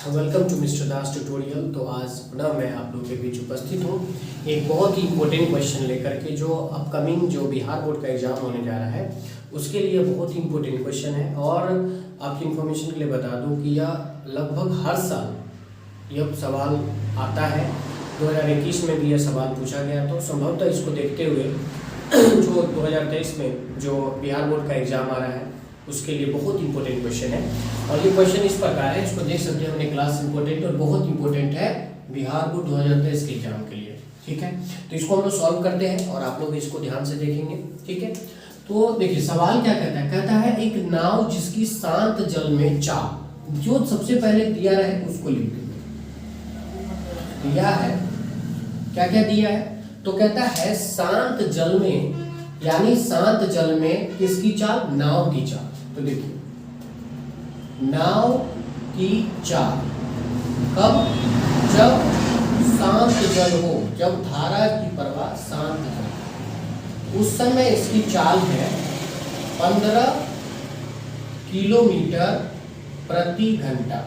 Welcome to mister Das tutorial. तो आज पुनः मैं आप लोगों के बीच उपस्थित हूँ एक बहुत ही इम्पोर्टेंट क्वेश्चन लेकर के, जो अपकमिंग जो बिहार बोर्ड का एग्जाम होने जा रहा है उसके लिए बहुत ही इम्पोर्टेंट क्वेश्चन है। और आपकी इन्फॉर्मेशन के लिए बता दूँ कि यह लगभग हर साल यह सवाल आता है। 2021 में भी यह सवाल पूछा गया, तो संभवतः इसको देखते हुए जो 2023 में जो बिहार बोर्ड का एग्जाम आ रहा है उसके लिए बहुत इंपॉर्टेंट क्वेश्चन है। और ये क्वेश्चन इस प्रकार है, इसको देख सकते हैं अपने क्लास इंपॉर्टेंट और बहुत इंपॉर्टेंट है बिहार बोर्ड 2023 के एग्जाम के लिए। ठीक है, तो इसको हम लोग सॉल्व करते हैं और आप लोग इसको ध्यान से देखेंगे। ठीक है, तो देखिए सवाल क्या कहता है। कहता है एक नाव जिसकी शांत जल में चाल, जो सबसे पहले दिया रहे उसको लिख दिया है। क्या क्या दिया है, तो कहता है शांत जल में, यानी शांत जल में किसकी चाल, नाव की चाल। तो देखिए नाव की चाल कब, जब शांत जल हो, जब धारा की प्रवाह शांत हो, उस समय इसकी चाल है 15 किलोमीटर प्रति घंटा।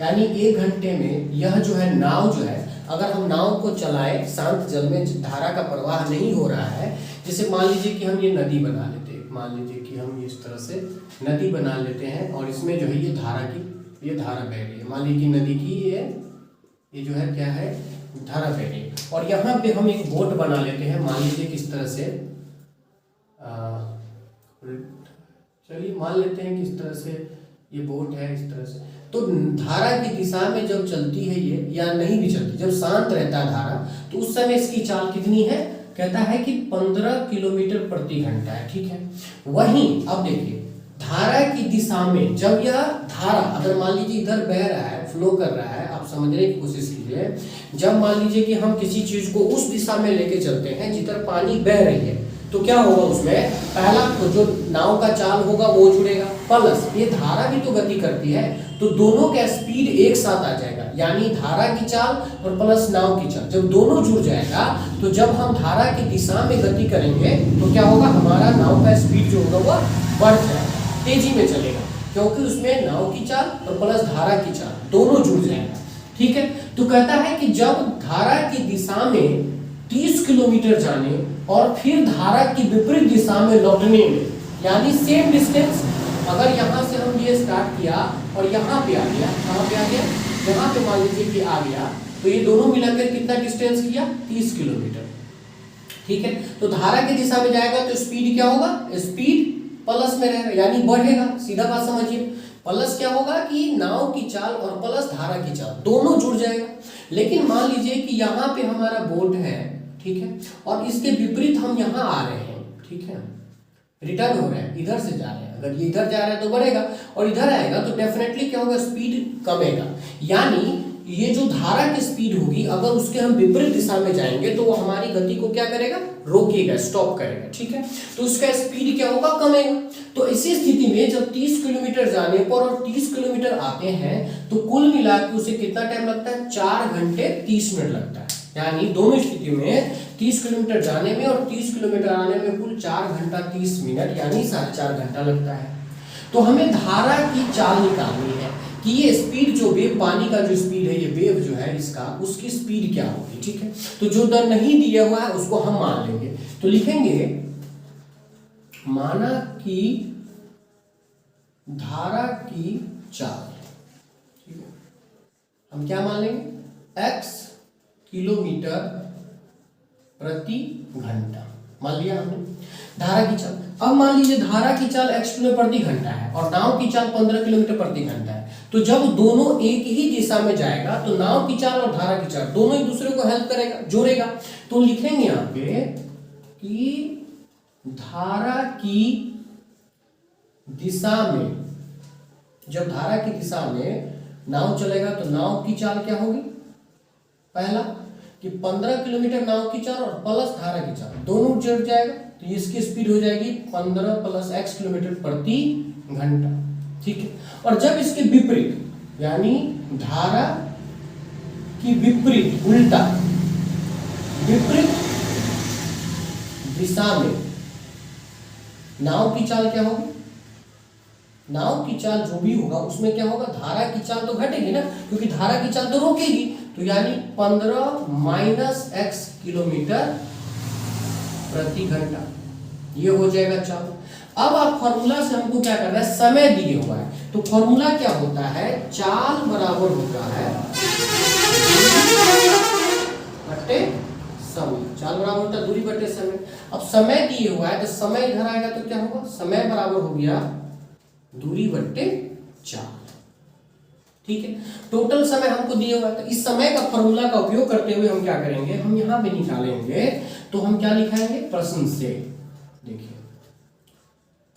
यानी 1 घंटे में यह जो है नाव जो है, अगर हम नाव को चलाएं शांत जल में, धारा का प्रवाह नहीं हो रहा है, जैसे मान लीजिए कि हम ये नदी बना लेते हैं, मान लीजिए कि हम इस तरह से नदी बना लेते हैं और इसमें जो है ये धारा बह रही है। मान लीजिए कि नदी की ये जो है क्या है, धारा बह रही है। और यहाँ पे हम एक बोट बना लेते हैं, मान लीजिए किस तरह से, चलिए मान लेते हैं किस तरह से ये बोट है इस तरह से। तो धारा की दिशा में जब चलती है ये, या नहीं भी चलती, जब शांत रहता है धारा, तो उस समय इसकी चाल कितनी है, कहता है कि 15 किलोमीटर प्रति घंटा है। ठीक है, वहीं अब देखिए धारा की दिशा में, जब यह धारा अगर मान लीजिए इधर बह रहा है, फ्लो कर रहा है, आप समझने की कोशिश कीजिए। जब मान लीजिए कि हम किसी चीज को उस दिशा में लेके चलते हैं जिधर पानी बह रही है, तो क्या होगा उसमें, पहला तो जो नाव का चाल होगा वो जुड़ेगा, प्लस ये धारा भी तो गति करती है, तो दोनों का स्पीड एक साथ आ जाएगा। यानी धारा की चाल और प्लस नाव की चाल जब दोनों जुड़ जाएगा, तो जब हम धारा की दिशा में गति करेंगे तो क्या होगा, हमारा नाव का स्पीड जो होगा वो बढ़ जाएगा, तेजी में चलेगा, क्योंकि उसमें नाव की चाल और प्लस धारा की चाल दोनों जुड़ जाएगा। ठीक है, तो कहता है कि जब धारा की दिशा में 30 किलोमीटर जाने और फिर धारा की विपरीत दिशा में लौटने में, यानी सेम डिस्टेंस, अगर यहाँ से हम ये स्टार्ट किया और यहाँ पे आ गया, कहाँ पे आ गया, यहाँ पे मान लीजिए कि आ गया, तो ये दोनों मिलाकर कितना डिस्टेंस किया, 30 किलोमीटर। ठीक है, तो धारा की दिशा में जाएगा तो स्पीड क्या होगा, स्पीड प्लस में रहेगा, यानी बढ़ेगा। सीधा बात समझिए, प्लस क्या होगा कि नाव की चाल और प्लस धारा की चाल दोनों जुड़ जाएगा। लेकिन मान लीजिए कि यहाँ पे हमारा बोट है, ठीक है, और इसके विपरीत हम यहाँ आ रहे हैं, ठीक है, रिटर्न हो रहे हैं, इधर से जा रहे हैं। अगर ये इधर जा रहा है तो बढ़ेगा, और इधर आएगा तो डेफिनेटली क्या होगा, स्पीड कमेगा। यानी ये जो धारा की स्पीड होगी, अगर उसके हम विपरीत दिशा में जाएंगे तो वो हमारी गति को क्या करेगा, रोकेगा, स्टॉप करेगा। ठीक है, तो उसका स्पीड क्या होगा, कमेगा। तो इसी स्थिति में जब 30 किलोमीटर जाने पर और 30 किलोमीटर आते हैं, तो कुल मिलाकर उसे कितना टाइम लगता है, 4 घंटे 30 मिनट लगता है। यानी दोनों स्थिति में 30 किलोमीटर जाने में और 30 किलोमीटर आने में कुल 4 घंटा 30 मिनट, यानी 4.5 घंटा लगता है। तो हमें धारा की चाल निकालनी है कि ये स्पीड जो वेव, पानी का जो स्पीड है, ये वेव जो है इसका, उसकी स्पीड क्या होगी। ठीक है, तो जो दर नहीं दिया हुआ है उसको हम मान लेंगे। तो लिखेंगे माना कि धारा की चाल, ठीक है, हम क्या मान लेंगे, x किलोमीटर प्रति घंटा मान लिया हमने धारा की चाल। अब मान लीजिए धारा की चाल x किलोमीटर प्रति घंटा है और नाव की चाल 15 किलोमीटर प्रति घंटा है। तो जब दोनों एक ही दिशा में जाएगा तो नाव की चाल और धारा की चाल दोनों एक दूसरे को हेल्प करेगा, जोड़ेगा। तो लिखेंगे यहाँ पे कि धारा की दिशा में, जब धारा की दिशा में नाव चलेगा तो नाव की चाल क्या होगी, पहला कि 15 किलोमीटर नाव की चाल और प्लस धारा की चाल दोनों जुड़ जाएगा, तो इसकी स्पीड हो जाएगी 15 प्लस x किलोमीटर प्रति घंटा। ठीक है, और जब इसके विपरीत, यानी धारा की विपरीत, उल्टा विपरीत दिशा में नाव की चाल क्या होगी, नाव की चाल जो भी होगा उसमें क्या होगा, धारा की चाल तो घटेगी ना, क्योंकि धारा की चाल तो रोकेगी। तो यानी 15 माइनस x किलोमीटर प्रति घंटा, ये हो जाएगा चाल। अब आप फॉर्मूला से हमको क्या करना है, समय दिए हुआ है, तो फॉर्मूला क्या होता है, चाल बराबर होता है बटे समय। चाल बराबर होता है दूरी बटे समय। अब समय दिए हुआ है तो समय इधर आएगा तो क्या होगा, समय बराबर हो गया दूरी बट्टे चाल। ठीक है, टोटल समय हमको दिया हुआ है, तो इस समय का फॉर्मूला का उपयोग करते हुए हम क्या करेंगे, हम यहां पे निकालेंगे। तो हम क्या लिखाएंगे, प्रश्न से। देखिए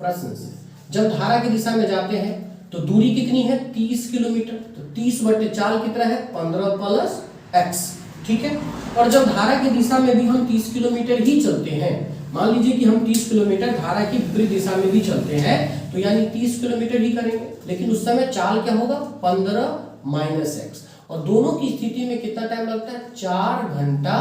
प्रश्न से जब धारा की दिशा में जाते हैं तो दूरी कितनी है, 30 किलोमीटर। तो 30 बट्टे चाल कितना है, 15 प्लस x। ठीक है, और जब धारा की दिशा में भी हम 30 किलोमीटर ही चलते हैं, मान लीजिए कि हम 30 किलोमीटर धारा की विपरीत दिशा में भी चलते हैं, तो यानी 30 किलोमीटर ही करेंगे, लेकिन उस समय चाल क्या होगा, 15 माइनस x। और दोनों की स्थिति में कितना टाइम लगता है, 4 घंटा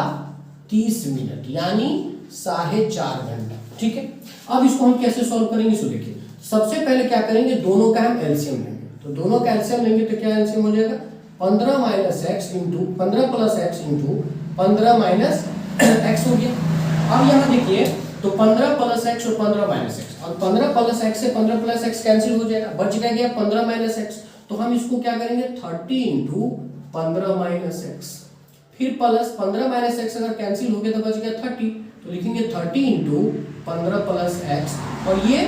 30 मिनट, यानी 4.5 घंटा। ठीक है, अब इसको हम कैसे सॉल्व करेंगे, सो देखिए सबसे पहले क्या करेंगे, दोनों का हम एलसीएम लेंगे। तो दोनों का एलसीएम लेंगे तो क्या एलसीएम हो जाएगा, 15 minus x into 15 plus x into 15 minus x हो गया। अब यहाँ देखिए तो 15 प्लस एक्स और 15 माइनस एक्स, और 15 प्लस एक्स से 15 प्लस एक्स कैंसिल हो जाएगा, बच गया 15 माइनस एक्स। तो हम इसको क्या करेंगे, 30 इंटू 15 माइनस एक्स, फिर प्लस 15 माइनस एक्स अगर कैंसिल हो गया तो बच गया 30, तो लिखेंगे 30 इंटू 15 प्लस एक्स, और ये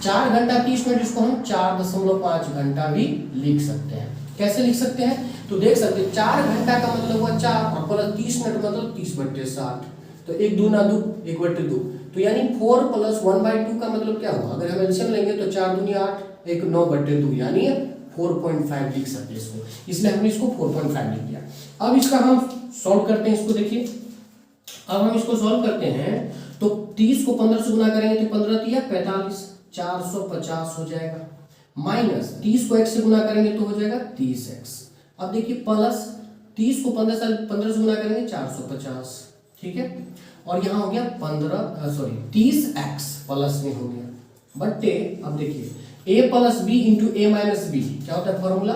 4 घंटा 30 मिनट, इसको हम 4.5 घंटा भी लिख सकते हैं। कैसे लिख सकते हैं, तो देख सकते हैं 4 घंटा का मतलब हुआ 4 और प्लस 30 मिनट मतलब 30 बट्टे 60, तो 1 दूना 2, 1 बट्टे 2, तो यानी 4 प्लस 1/2 का मतलब क्या हुआ, अगर हम एलसीएम लेंगे तो 4 दूनी 8, 1 9 बट्टे 2, यानी 4.5 लिख सकते हैं इसको, इसलिए हमने इसको 4.5 लिख दिया। अब इसका हम सॉल्व करते हैं, इसको देखिए अब हम इसको सॉल्व करते हैं तो 30 को 15 से गुना करेंगे तो 15 तिया 45, 450 हो जाएगा, माइनस 30 को x से गुना करेंगे तो हो जाएगा 30x। अब देखिए प्लस 30 को 15 से गुना करेंगे 450, ठीक है, और यहाँ हो गया 30x प्लस में हो गया बट्टे। अब देखिए a plus B into A minus B क्या होता है formula,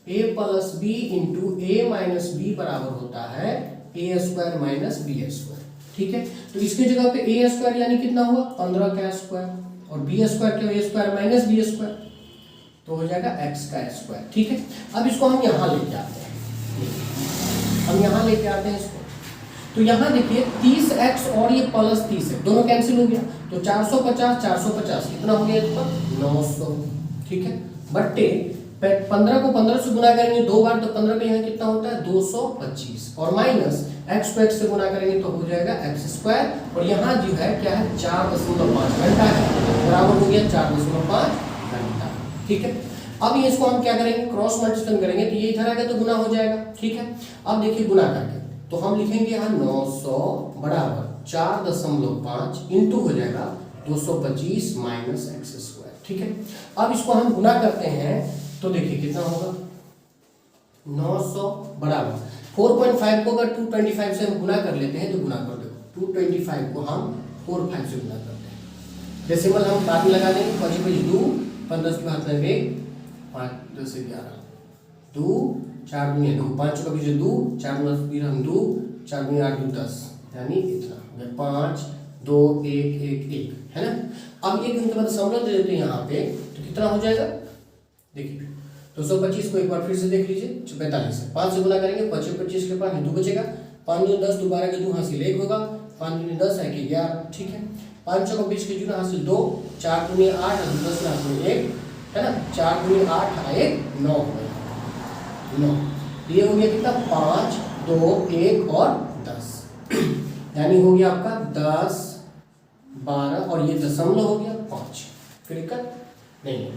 a plus B into A minus B बराबर होता है A square minus B square. ठीक है, तो इसके जगह पे ए स्क्वायर यानी कितना हुआ 15 का स्क्वायर, और बी स्क्वायर क्या, ए स्क्वायर माइनस बी स्क्वायर, तो हो जाएगा एक्स का स्क्वायर। ठीक है, अब इसको हम यहाँ लेके आते हैं, हम यहाँ लेके आते हैं इसको, तो यहाँ देखिए 30x और ये प्लस 30 है, दोनों कैंसिल हो गया, तो 450 कितना हो गया इसका 900। ठीक है, बट्टे 15 को 15 से गुना करेंगे 2 बार, तो 15 का यहाँ कितना होता है 225, और माइनस x को x से गुना करेंगे तो हो जाएगा x स्क्वायर, और यहाँ जो है क्या है 4.5 घंटा है, बराबर हो गया 4.5 घंटा। ठीक है, अब ये इसको हम क्या करेंगे, क्रॉस मल्टीप्लिकेशन करेंगे, तो ये इधर आ गया तो गुना हो जाएगा। ठीक है, अब देखिए गुना करके तो हम लिखेंगे यहाँ 900 बराबर 4.5 इंटू हो जाएगा 225 माइनस एक्स स्क्वायर। ठीक है, अब इसको हम गुना करते हैं तो देखिए कितना होगा 900 बराबर 4.5 को अगर 225 से हम गुना कर लेते हैं तो गुना कर दो, 225 को हम 45 से गुना करते हैं, डेसिमल हम बाद में लगा देंगे, 25 2 15 के बाद में 5 10 11 2 4 दूनी 2 5 का बीच 2 4 फिर हम 2 4 दूनी 8 2 10, यानी इतना 5 2 1 1 1 है ना। अब एक उनके बाद दशमलव दे देते हैं यहाँ पे, तो कितना हो जाएगा देखिए 225 को एक बार फिर से देख लीजिए, 45 है, 5 से गुना करेंगे 25 के पास 2 बचेगा, 5 2 10 दोबारा के 2 हासिल 1 होगा, 5 2 10 है कि 11। ठीक है, 5 को 20 के जुना हासिल 2, 4 दूनी 8 10 हासिल 1 है ना, 4 दूनी 8 1 9 हो गया 9, ये हो गया कितना 5 2 1 और 10, यानी हो गया आपका 10 12 और ये दशमलव हो गया 5, फिर दिक्कत नहीं है।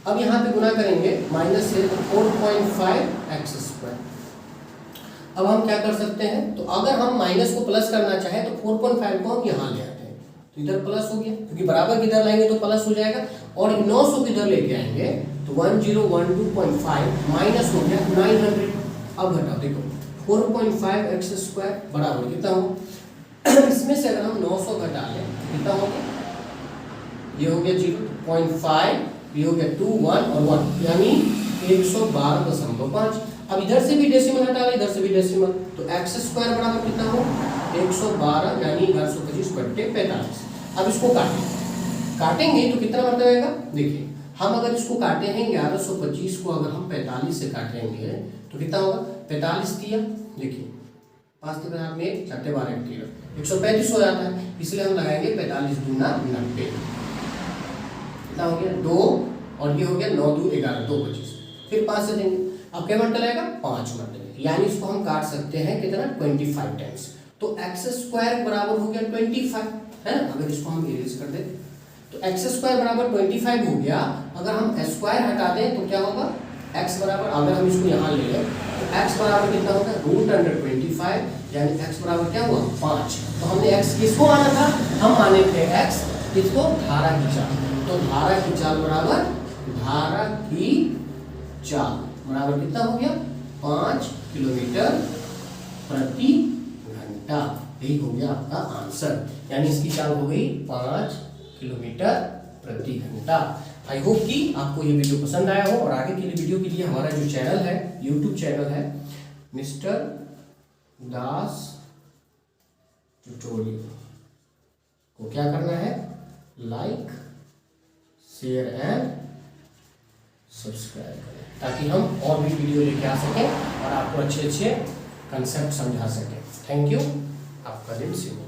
अब यहाँ पे गुना करेंगे माइनस से तो 4.5 एक्स स्क्वायर। अब हम क्या कर सकते हैं, तो अगर हम माइनस को प्लस करना चाहें तो 4.5 को हम यहाँ ले आते हैं, तो इधर प्लस हो गया, क्योंकि बराबर किधर लाएंगे तो प्लस हो जाएगा, और 900 किधर लेके आएंगे तो 1012.5 माइनस हो गया 900। अब घटाओ देखो 4.5 एक्स स्क्वायर बराबर कितना हो, इसमें से अगर हम 900 घटा लें कितना हो गया, ये हो गया 0.5 ये हो गया 2 1 और 1 यानी 112.5। अब इधर से भी डेसिमल हटा ले, इधर से भी डेसिमल, तो एक्स स्क्वायर बराबर कितना हो 112 यानी 1125/45। अब इसको काटेंगे तो कितना मतलब आएगा, देखिए हम अगर इसको काटे हैं 1125 को अगर हम 45 से काटेंगे तो कितना होगा, 45 दिया, देखिए 5 के हाथ में 4 12 13 135 हो जाता है, इसलिए हम लगाएंगे 45 दूना 90। कितना हो गया 2 और ये हो गया 9 2 11 2 25, फिर 5 से देंगे, अब क्या मल्टीप्लाई आएगा 5 मल्टीप्लाई, यानी इसको हम काट सकते हैं कितना 25 टाइम्स, तो एक्स स्क्वायर बराबर हो गया 25 है ना। अगर इसको हम इरेज कर दें तो एक्स स्क्वायर बराबर 25 हो गया, अगर हम स्क्वायर हटा दें तो क्या होगा x बराबर, अगर हम इसको यहाँ ले लें तो x बराबर कितना होगा √25 यानी x बराबर क्या हुआ 5। तो हमने x किसको माना था, हम माने थे x किसको, धारा की चाल, तो धारा की चाल बराबर कितना हो गया 5 किलोमीटर प्रति घंटा, यही हो गया आपका आंसर, यानी इसकी चाल हो गई 5 किलोमीटर प्रति घंटा। आई होप कि आपको ये वीडियो पसंद आया हो, और आगे के लिए वीडियो के लिए हमारा जो चैनल है, यूट्यूब चैनल है मिस्टर दास ट्यूटोरियल, को क्या करना है, लाइक शेयर एंड सब्सक्राइब करें, ताकि हम और भी वीडियो लेके आ सकें और आपको अच्छे अच्छे कंसेप्ट समझा सकें। थैंक यू, आपका दिन शुभ।